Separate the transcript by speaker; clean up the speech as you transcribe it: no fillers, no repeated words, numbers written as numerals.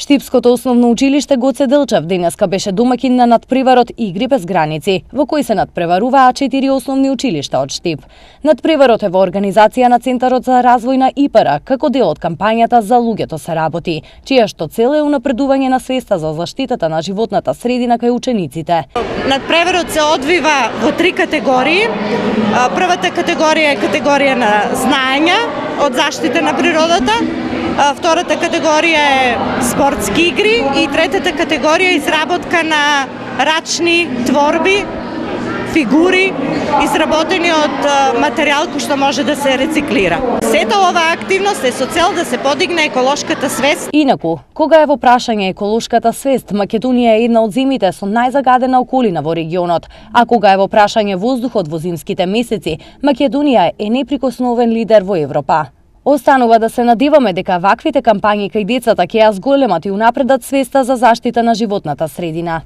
Speaker 1: Штипското основно училиште Гоце Делчев денеска беше домакин на надпреварот Игри без граници, во кој се надпреваруваа 4 основни училишта од Штип. Надпреварот е во организација на Центарот за развој на ИПР, како дел од кампањата За луѓето се работи, чија што цел е унапредување на свеста за заштитата на животната средина кај учениците.
Speaker 2: Надпреварот се одвива во 3 категории. Првата категорија е категорија на знаења од заштита на природата. Втората категорија е спортски игри и третата категорија е изработка на рачни творби, фигури, изработени од материјал кој што може да се рециклира. Сета оваа активност е со цел да се подигне еколошката свест.
Speaker 1: Инаку, кога е во прашање еколошката свест, Македонија е една од земјите со најзагадена околина во регионот, а кога е во прашање воздухот во зимските месеци, Македонија е неприкосновен лидер во Европа. Останува да се надеваме дека ваквите кампањи кај децата ќе ја зголемат и унапредат свеста за заштита на животната средина.